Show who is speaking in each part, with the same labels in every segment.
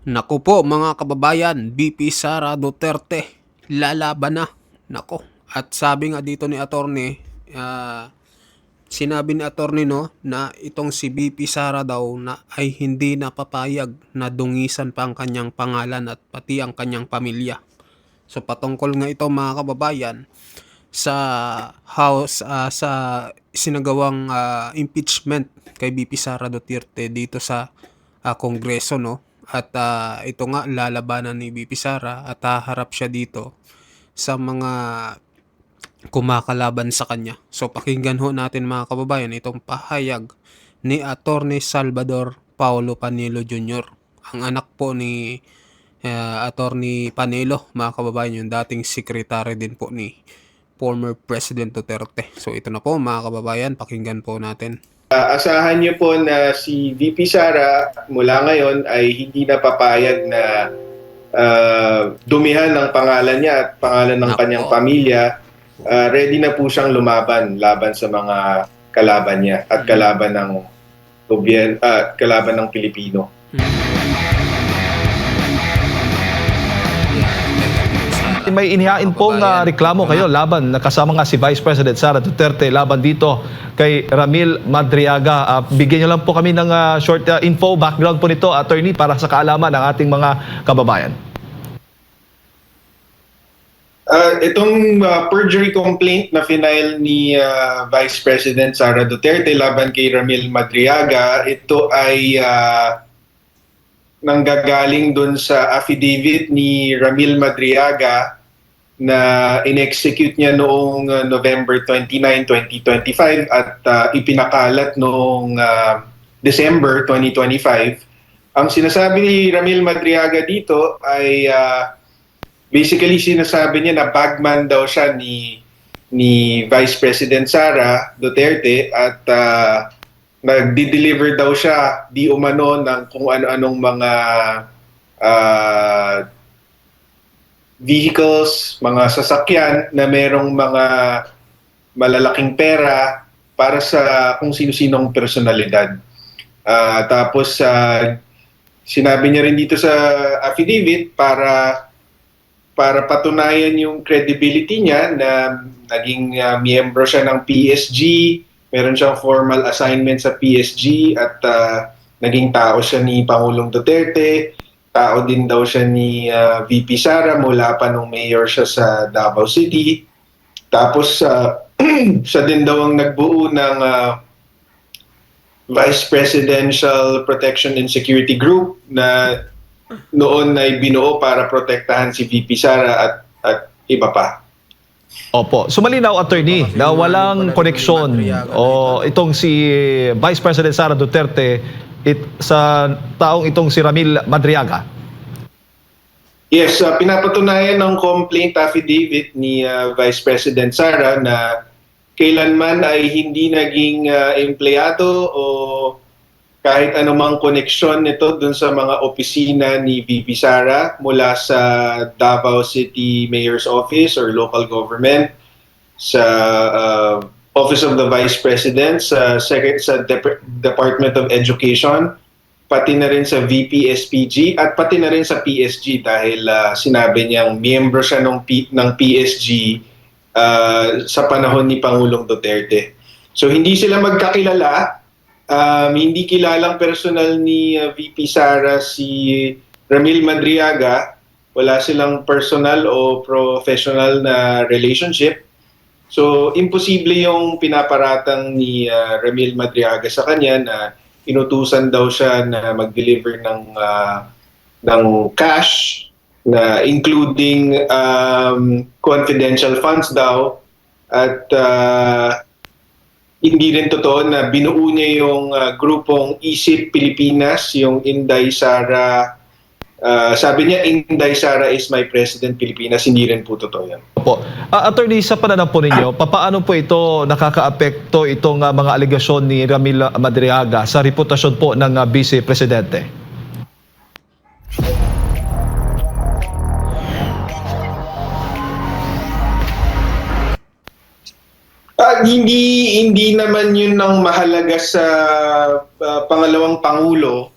Speaker 1: Naku po mga kababayan, BP Sara Duterte, lalaban na. Naku. At sabi nga dito ni attorney, sinabi ni attorney no na itong si BP Sara daw na ay hindi napapayag na dungisan pa ang kanyang pangalan at pati ang kanyang pamilya. So patungkol nga ito mga kababayan sa House, sa sinagawang impeachment kay BP Sara Duterte dito sa Kongreso no. At ito nga lalabanan ni BP Sara at haharap siya dito sa mga kumakalaban sa kanya. So pakinggan ho natin mga kababayan itong pahayag ni Attorney Salvador Paulo Panelo Jr. Ang anak po ni Attorney Panelo, mga kababayan, yung dating secretary din po ni former President Duterte. So ito na po mga kababayan, pakinggan po natin.
Speaker 2: Asahan niyo po na si VP Sara mula ngayon ay hindi na papayag na dumihan ng pangalan niya at pangalan ng kanyang pamilya. Ready na po siyang laban sa mga kalaban niya at kalaban ng kalaban ng Pilipino.
Speaker 3: May inihain pong reklamo kayo laban, kasama nga si Vice President Sara Duterte laban dito kay Ramil Madriaga. Bigyan niyo lang po kami ng short info, background po nito, attorney, para sa kaalaman ng ating mga kababayan.
Speaker 2: Itong perjury complaint na final ni Vice President Sara Duterte laban kay Ramil Madriaga, ito ay nanggagaling dun sa affidavit ni Ramil Madriaga na in-execute niya noong November 29, 2025 at ipinakalat noong December 2025. Ang sinasabi ni Ramil Madriaga dito ay basically sinasabi niya na bagman daw siya ni Vice President Sara Duterte at nagdi-deliver daw siya di umano ng kung ano-anong mga vehicles, mga sasakyan na merong mga malalaking pera para sa kung sino-sinong personalidad. Tapos sinabi niya rin dito sa affidavit para patunayan yung credibility niya na naging miyembro siya ng PSG, meron siyang formal assignment sa PSG at naging tao siya ni Pangulong Duterte. Tao din daw siya ni VP Sara mula pa nung mayor siya sa Davao City. Tapos siya din daw ang nagbuo ng Vice Presidential Protection and Security Group na noon ay binuo para protektahan si VP Sara at iba pa.
Speaker 3: Opo. So malinaw, attorney, na walang koneksyon o itong si Vice President Sara Duterte sa taong itong si Ramil Madriaga.
Speaker 2: Yes, pinapatunayan ng complaint affidavit ni Vice President Sara na kailanman ay hindi naging empleyado o kahit anumang koneksyon nito dun sa mga opisina ni VP Sara mula sa Davao City Mayor's Office or local government, sa Office of the Vice President, sa Department of Education, pati na rin sa VP SPG at pati na rin sa PSG dahil sinabi niyang miyembro siya ng PSG sa panahon ni Pangulong Duterte. So hindi sila magkakilala. Hindi kilalang personal ni VP Sara si Ramil Madriaga. Wala silang personal o professional na relationship. So imposible yung pinaparatang ni Ramil Madriaga sa kanya na inutusan daw siya na mag-deliver ng cash na including confidential funds daw at hindi rin totoo na binuo niya yung grupong Isip Pilipinas, yung Inday Sara. Sabi niya, Inday Sara is my President Pilipinas. Hindi rin po totoo yan.
Speaker 3: Opo. Attorney, sa pananaw po ninyo, paano po ito nakakaapekto itong mga alegasyon ni Ramil Madriaga sa reputasyon po ng Vice Presidente?
Speaker 2: Hindi naman yun ang mahalaga sa pangalawang pangulo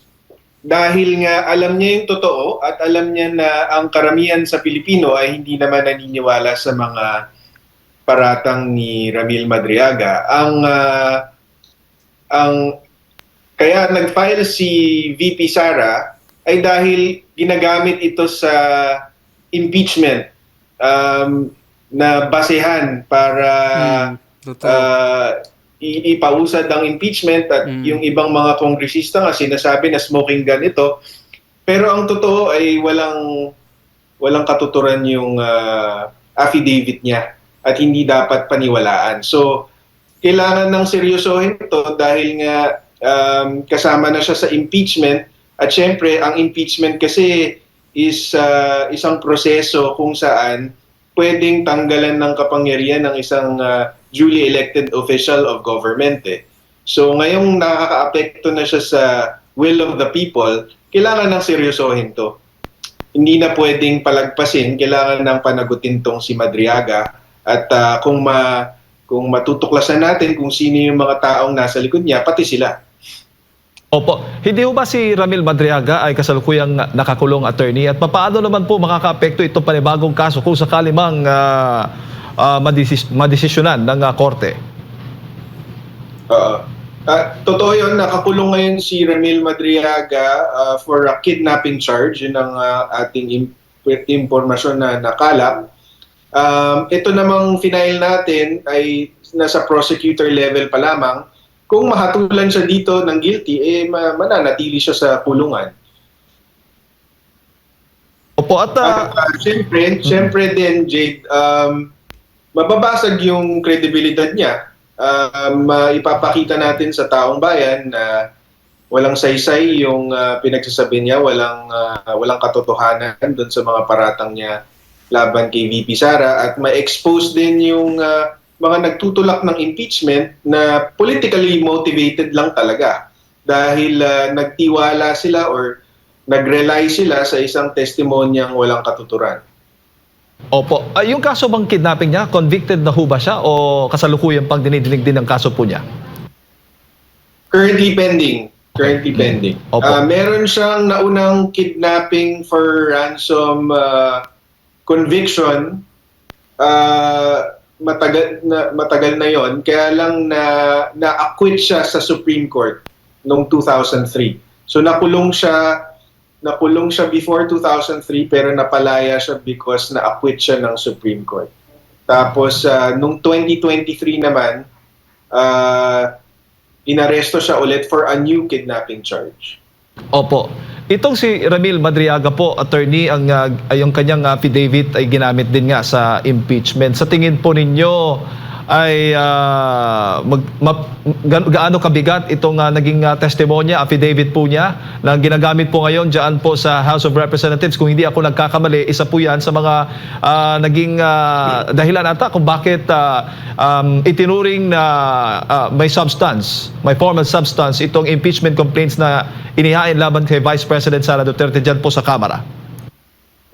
Speaker 2: dahil nga alam niya yung totoo at alam niya na ang karamihan sa Pilipino ay hindi naman naniniwala sa mga paratang ni Ramil Madriaga. Ang kaya nag-file si VP Sara ay dahil ginagamit ito sa impeachment na basehan para
Speaker 1: Totoo.
Speaker 2: ipausad ang impeachment at yung ibang mga kongresista nga sinasabi na smoking gun ito. Pero ang totoo ay walang katuturan yung affidavit niya at hindi dapat paniwalaan. So, kailangan ng seryosohin ito dahil nga kasama na siya sa impeachment at syempre ang impeachment kasi is isang proseso kung saan pwedeng tanggalan ng kapangyarihan ng isang duly elected official of government. So ngayong nakaka-apekto na siya sa will of the people, kailangan ng seryosohin to. Hindi na pwedeng palagpasin, kailangan ng panagutin tong si Madriaga at kung matutuklasan natin kung sino yung mga taong nasa likod niya, pati sila.
Speaker 3: Opo. Hindi ho ba si Ramil Madriaga ay kasalukuyang nakakulong attorney? At paano naman po makaka-apekto itong panibagong kaso kung sakali mang madesisyonan ng korte?
Speaker 2: Totoo yun, nakakulong ngayon si Ramil Madriaga for a kidnapping charge. Yun ang ating impormasyon na nakalap. Ito namang final natin ay nasa prosecutor level pa lamang. Kung mahatulan siya dito ng guilty, mananatili siya sa kulungan.
Speaker 3: Opo, at
Speaker 2: Siyempre din, Jade, mababasag yung credibility niya. Ipapakita natin sa taong bayan na walang saysay yung pinagsasabi niya, walang katotohanan doon sa mga paratang niya laban kay VP Sara at ma-expose din yung mga nagtutulak ng impeachment na politically motivated lang talaga dahil nagtiwala sila or nag-rely sila sa isang testimonyang walang katuturan.
Speaker 3: opo. Yung kaso bang kidnapping niya, convicted na ho ba siya o kasalukuyang pang dinidinig din ang kaso po niya?
Speaker 2: Currently pending.
Speaker 3: Opo.
Speaker 2: Meron siyang naunang kidnapping for ransom conviction. Matagal na yon, kaya lang na-acquit siya sa Supreme Court noong 2003. So nakulong siya before 2003 pero napalaya siya because na-acquit siya ng Supreme Court. Tapos noong 2023 naman inaresto siya ulit for a new kidnapping charge.
Speaker 3: Opo. Itong si Ramil Madriaga po, attorney, yung kanyang affidavit ay ginamit din nga sa impeachment. Sa tingin po ninyo ay gaano kabigat itong naging testimonya, affidavit po niya na ginagamit po ngayon dyan po sa House of Representatives? Kung hindi ako nagkakamali, isa po yan sa mga naging dahilan ata kung bakit itinuring na may substance, may formal substance itong impeachment complaints na inihain laban kay Vice President Sara Duterte dyan po sa Kamara.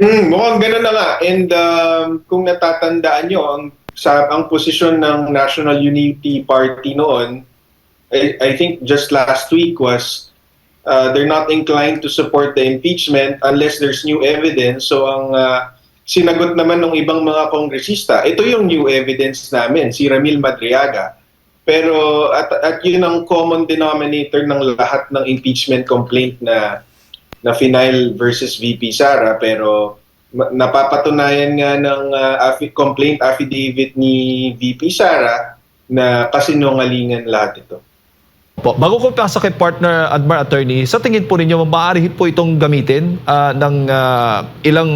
Speaker 2: Mukhang gano'n na nga. And kung natatandaan nyo, ang posisyon ng National Unity Party noon, I think just last week was they're not inclined to support the impeachment unless there's new evidence. So ang sinagot naman ng ibang mga kongresista, ito yung new evidence namin, si Ramil Madriaga. Pero at yun ang common denominator ng lahat ng impeachment complaint na final versus VP Sara, pero napapatunayan nga ng complaint affidavit ni VP Sara na kasinungalingan lahat ito.
Speaker 3: Po, bago ko pasa kay partner Admar Attorney, sa tingin po ninyo maaari po itong gamitin ng ilang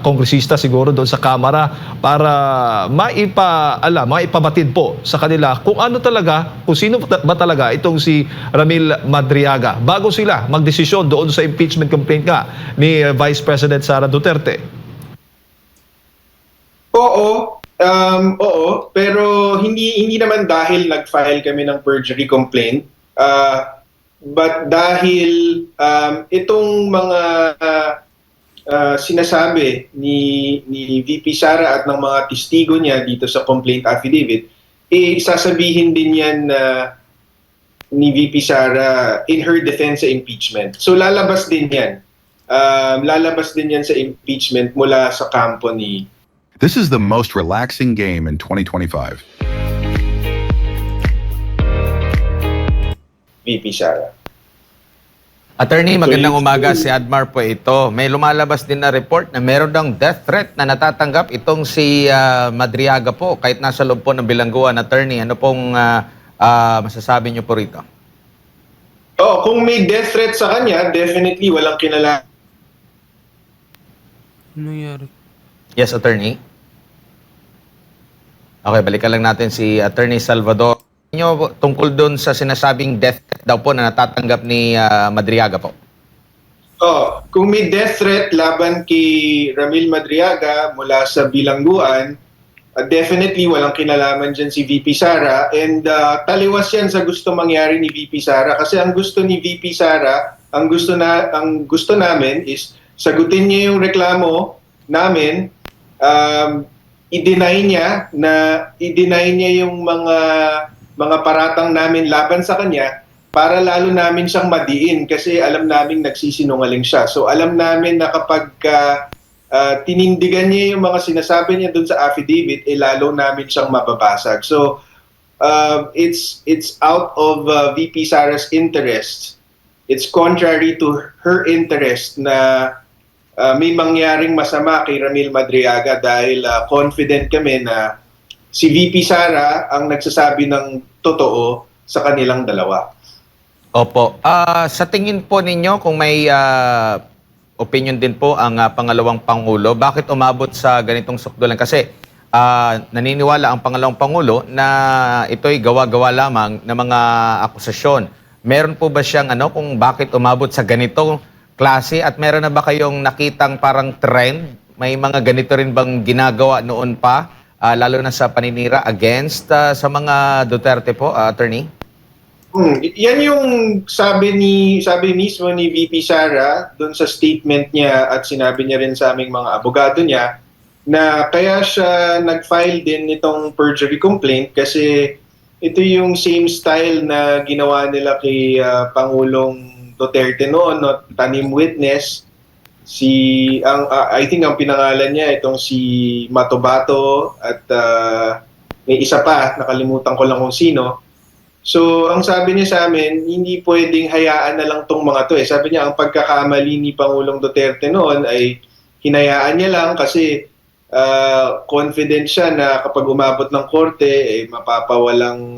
Speaker 3: kongresista siguro doon sa Kamara para maipabatid po sa kanila kung ano talaga, kung sino ba talaga itong si Ramil Madriaga bago sila magdesisyon doon sa impeachment complaint nga ni Vice President Sara Duterte?
Speaker 2: Oo, pero hindi naman dahil nag-file kami ng perjury complaint, but dahil itong mga sinasabi ni VP Sara at ng mga testigo niya dito sa complaint affidavit, sasabihin din yan ni VP Sara in her defense sa impeachment. So lalabas din yan. Lalabas din yan sa impeachment mula sa kampo ni
Speaker 4: This is the most relaxing game in 2025.
Speaker 2: VP Sara.
Speaker 5: Attorney, magandang umaga. Si Admar po ito. May lumalabas din na report na meron daw death threat na natatanggap itong si Madriaga po kahit nasa loob po ng bilangguan. Attorney, ano pong masasabi niyo po rito?
Speaker 2: Kung may death threat sa kanya, definitely walang kinalaman.
Speaker 1: Ano nangyari?
Speaker 5: Yes, Attorney. Okay, balikan lang natin si Attorney Salvador. Nyo tungkol doon sa sinasabing death threat daw po na natatanggap ni Madriaga po.
Speaker 2: Kung may death threat laban kay Ramil Madriaga mula sa bilangguan, definitely walang kinalaman dyan si VP Sara, and taliwas yan sa gusto mangyari ni VP Sara, kasi ang gusto ni VP Sara, ang gusto namin is sagutin niya yung reklamo namin, i-deny niya yung mga paratang namin laban sa kanya para lalo namin siyang madiin, kasi alam namin nagsisinungaling siya. So alam namin na kapag tinindigan niya yung mga sinasabi niya doon sa affidavit, lalo namin siyang mababasag. So it's out of VP Sara's interest. It's contrary to her interest na may mangyaring masama kay Ramil Madriaga, dahil confident kami na si VP Sara ang nagsasabi ng totoo sa kanilang dalawa.
Speaker 5: Opo. Sa tingin po ninyo, kung may opinion din po ang pangalawang Pangulo, bakit umabot sa ganitong sukdulan? Kasi naniniwala ang pangalawang Pangulo na ito'y gawa-gawa lamang ng mga akusasyon. Meron po ba siyang kung bakit umabot sa ganitong klase, at meron na ba kayong nakitang parang trend? May mga ganito rin bang ginagawa noon pa, lalo na sa paninira against sa mga Duterte po, Attorney?
Speaker 2: Yan yung sabi mismo ni VP Sara doon sa statement niya, at sinabi niya rin sa aming mga abogado niya na kaya siya nag-file din nitong perjury complaint kasi ito yung same style na ginawa nila kay Pangulong Duterte noon, no? Tanim witness, I think ang pinangalan niya itong si Matobato, at may isa pa, nakalimutan ko lang kung sino. So, ang sabi niya sa amin, hindi pwedeng hayaan na lang tong mga to. Sabi niya, ang pagkakamali ni Pangulong Duterte noon ay hinayaan niya lang kasi confident siya na kapag umabot ng korte, mapapawalang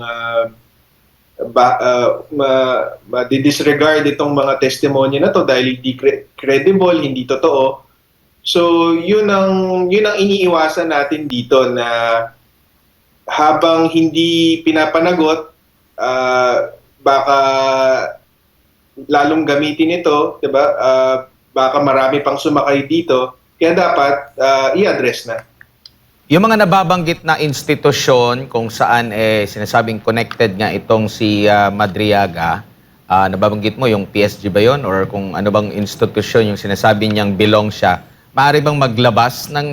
Speaker 2: disregard itong mga testimonya na to dahil hindi credible, hindi totoo. So, yun ang iniiwasan natin dito, na habang hindi pinapanagot, baka lalong gamitin ito, 'di ba? Baka marami pang sumakay dito, kaya dapat i-address na.
Speaker 5: Yung mga nababanggit na institusyon kung saan sinasabing connected nga itong si Madriaga, nababanggit mo yung PSG ba yun? Or kung ano bang institusyon yung sinasabi niyang belong siya, maaari bang maglabas ng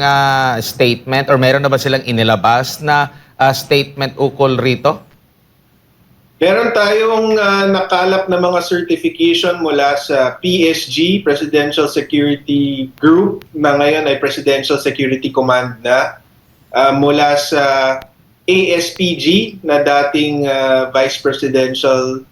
Speaker 5: statement, or meron na ba silang inilabas na statement ukol rito?
Speaker 2: Meron tayong nakalap na mga certification mula sa PSG, Presidential Security Group, na ngayon ay Presidential Security Command na, mula sa ASPG, na dating Vice Presidential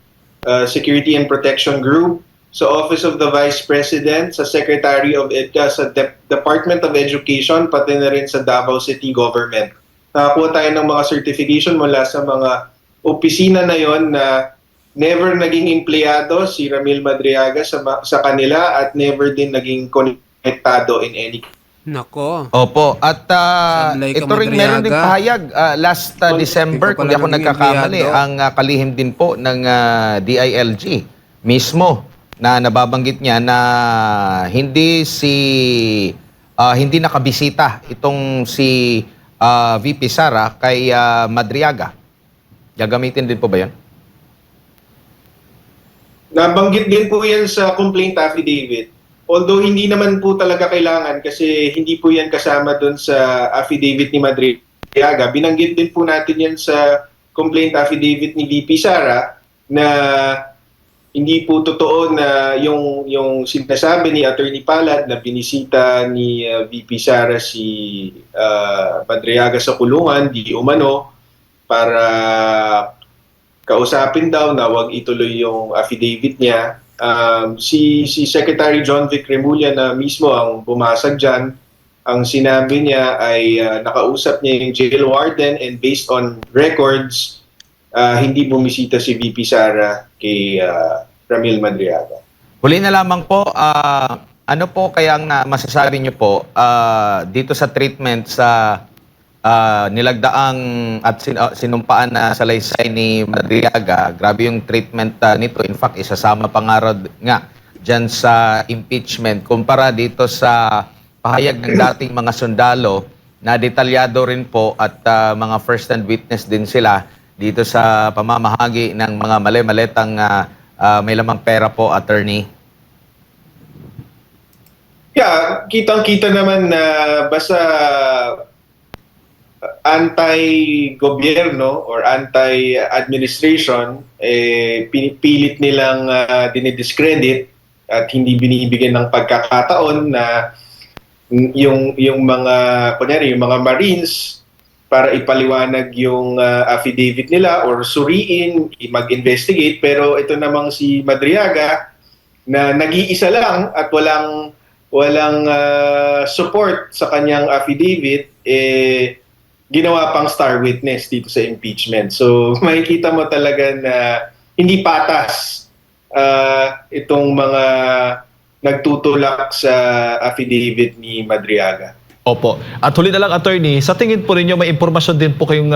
Speaker 2: Security and Protection Group, sa Office of the Vice President, sa Secretary of sa Department of Education, pati na rin sa Davao City Government. Nakakuha tayo ng mga certification mula sa mga opisina na yon na never naging empleyado si Ramil Madriaga sa kanila, at never din naging konektado in any.
Speaker 1: Nako.
Speaker 5: Opo. At
Speaker 1: Sablay ka,
Speaker 5: ito rin meron din
Speaker 1: Madriaga.
Speaker 5: pahayag last December,
Speaker 1: Hindi ko
Speaker 5: kung di ako
Speaker 1: pala naging
Speaker 5: nagkakamali,
Speaker 1: empleyado.
Speaker 5: ang kalihim din po ng DILG mismo, na nababanggit niya na hindi nakabisita itong si VP Sara kay Madriaga. Gagamitin din po ba yan?
Speaker 2: Nabanggit din po yan sa complaint affidavit. Although hindi naman po talaga kailangan, kasi hindi po yan kasama doon sa affidavit ni Madriaga. Binanggit din po natin yan sa complaint affidavit ni VP Sara na hindi po totoo na yung sinasabi ni Attorney Palad na binisita ni VP Sara si Madriaga sa kulungan, di umano, para kausapin daw na wag ituloy yung affidavit niya. Si Secretary John Vic Remulla na mismo ang bumasag dyan. Ang sinabi niya ay nakausap niya yung jail warden, and based on records, hindi bumisita si VP Sara kay Ramil Madriaga.
Speaker 5: Huli na lamang po, ano po kayang masasabi niyo po dito sa treatment sa nilagdaang at sinumpaan na salaysay ni Madriaga? Grabe yung treatment nito. In fact, isasama pangarad nga dyan sa impeachment. Kumpara dito sa pahayag ng dating mga sundalo na detalyado rin po at mga first-hand witness din sila dito sa pamamahagi ng mga mali-maletang may lamang pera po, attorney.
Speaker 2: Yeah, kitang-kita naman na basta anti-gobyerno or anti-administration, pinipilit nilang dinidiscredit at hindi binibigyan ng pagkakataon na yung mga kunyari, yung mga Marines para ipaliwanag yung affidavit nila or suriin, mag-investigate. Pero ito namang si Madriaga na nag-iisa lang at walang support sa kanyang affidavit, ginawa pang star witness dito sa impeachment. So makikita mo talaga na hindi patas itong mga nagtutulak sa affidavit ni Madriaga.
Speaker 3: Opo. At huli na lang, attorney, sa tingin po ninyo may impormasyon din po kayong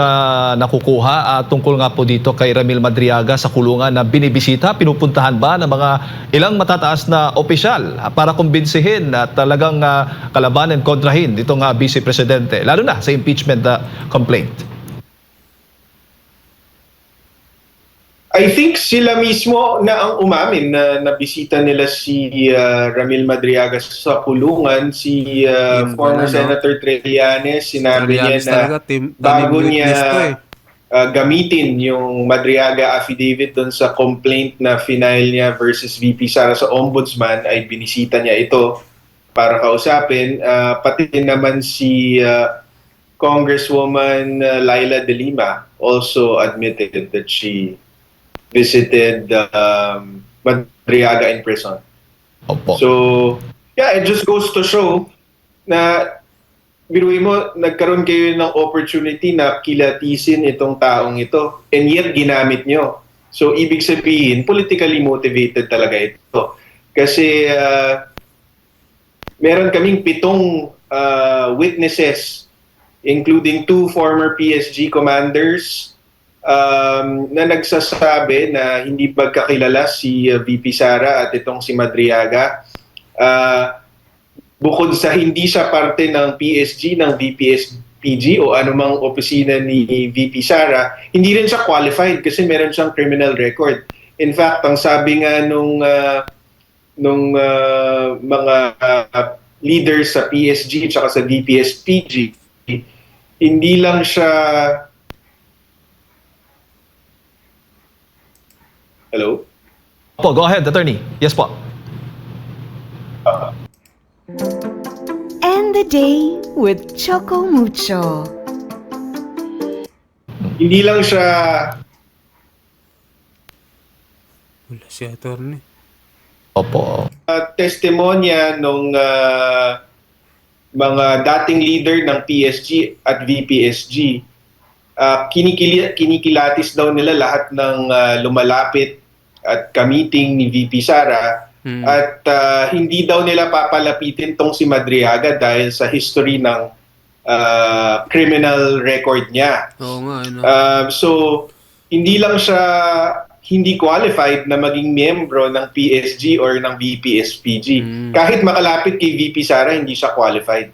Speaker 3: nakukuha tungkol nga po dito kay Ramil Madriaga sa kulungan na binibisita, pinupuntahan ba ng mga ilang matataas na opisyal para kumbinsihin at talagang kalabanin, kontrahin ditong Vice Presidente, lalo na sa impeachment complaint?
Speaker 2: I think sila mismo na ang umamin na nabisita nila si Ramil Madriaga sa kulungan. Si former Senator Trillanes, sinabi niya na bago niya gamitin yung Madriaga affidavit doon sa complaint na final niya versus VP Sara sa Ombudsman, ay binisita niya ito para kausapin. Pati naman si Congresswoman Laila De Lima also admitted that she visited Madriaga in prison.
Speaker 3: Opo.
Speaker 2: So, yeah, it just goes to show na biruin mo, nagkaroon kayo ng opportunity na kilatisin itong taong ito, and yet ginamit nyo. So, ibig sabihin, politically motivated talaga ito. Kasi meron kaming 7 witnesses, including 2 former PSG commanders, na nagsasabi na hindi magkakilala si VP Sara at itong si Madriaga. Bukod sa hindi siya parte ng PSG, ng VPSPG o anumang opisina ni VP Sara, hindi rin siya qualified kasi meron siyang criminal record. In fact, ang sabi nga nung mga leaders sa PSG at sa VPSPG, hindi lang siya... Hello?
Speaker 3: Opo, go ahead, attorney. Yes po.
Speaker 6: End the day with Choco Mucho.
Speaker 2: Hindi lang siya
Speaker 1: Wala si attorney.
Speaker 3: Opo.
Speaker 2: testimonya nung mga dating leader ng PSG at VPSG. Kinikilatis daw nila lahat ng lumalapit at ka-meeting ni VP Sara, at hindi daw nila papalapitin tong si Madriaga dahil sa history ng criminal record niya.
Speaker 1: Oo nga, ano.
Speaker 2: So, hindi lang siya hindi qualified na maging miyembro ng PSG or ng VPSPG. Kahit makalapit kay VP Sara, hindi siya qualified.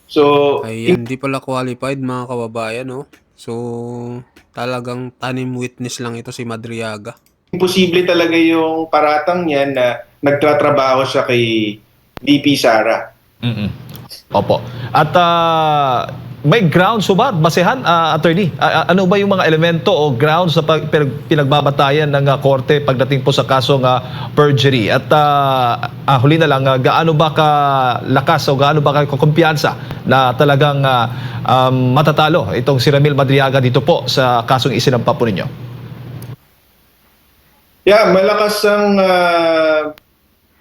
Speaker 2: So,
Speaker 1: Ay, hindi pala qualified, mga kababayan, no? So, talagang tanim witness lang ito si Madriaga.
Speaker 2: imposible talaga yung paratang niya na nagtatrabaho siya kay VP Sara.
Speaker 3: Opo. At may grounds ba, basehan, attorney? Ano ba yung mga elemento o grounds na pinagbabatayan ng korte pagdating po sa kasong perjury? At huli na lang, gaano ba kalakas o gaano ba kumpiyansa na talagang matatalo itong si Ramil Madriaga dito po sa kasong isinampa po ninyo?
Speaker 2: Yeah, malakas ang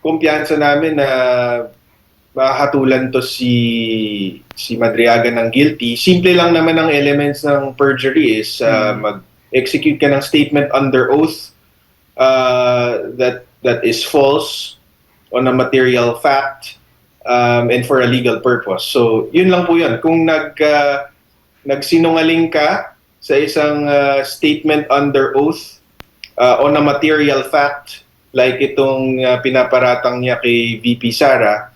Speaker 2: kumpiyansa namin na mahatulan to si Madriaga ng guilty. Simple lang naman ang elements ng perjury is mag-execute ka ng statement under oath that is false on a material fact and for a legal purpose. So, yun lang po yun. Kung nagsinungaling ka sa isang statement under oath on a material fact, like itong pinaparatang niya kay VP Sara,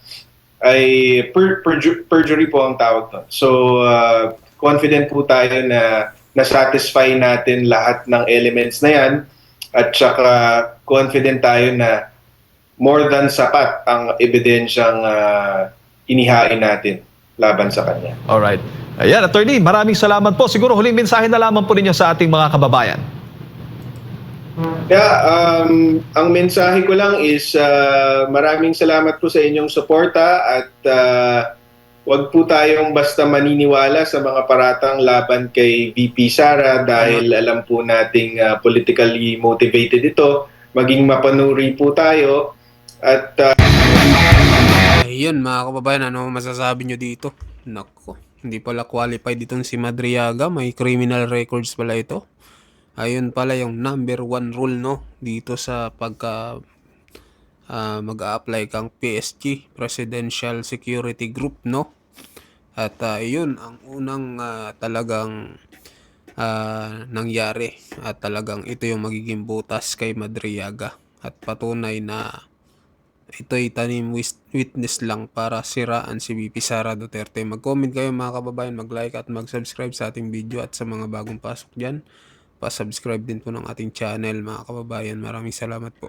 Speaker 2: ay perjury po ang tawag doon. So, confident po tayo na na-satisfy natin lahat ng elements na yan at saka confident tayo na more than sapat ang ebidensyang inihain natin laban sa kanya.
Speaker 3: Alright. Ayan, attorney, maraming salamat po. Siguro huling mensahe na lamang po ninyo sa ating mga kababayan.
Speaker 2: Yeah, ang mensahe ko lang is maraming salamat po sa inyong suporta at wag po tayong basta maniniwala sa mga paratang laban kay VP Sara dahil alam po nating politically motivated ito. Maging mapanuri po tayo at
Speaker 1: Ayun mga kababayan, ano masasabi nyo dito? Nako, hindi pala qualified itong si Madriaga, may criminal records pala ito. Ayun pala yung number 1 rule no dito sa pagka mag-a-apply kang PSG, Presidential Security Group no. At yun ang unang talagang nangyari at talagang ito yung magiging butas kay Madriaga at patunay na ito'y tanim witness lang para siraan si VP Sara Duterte. Mag-comment kayo mga kababayan, mag-like at mag-subscribe sa ating video at sa mga bagong pasok dyan. Pa-subscribe din po ng ating channel mga kababayan. Maraming salamat po.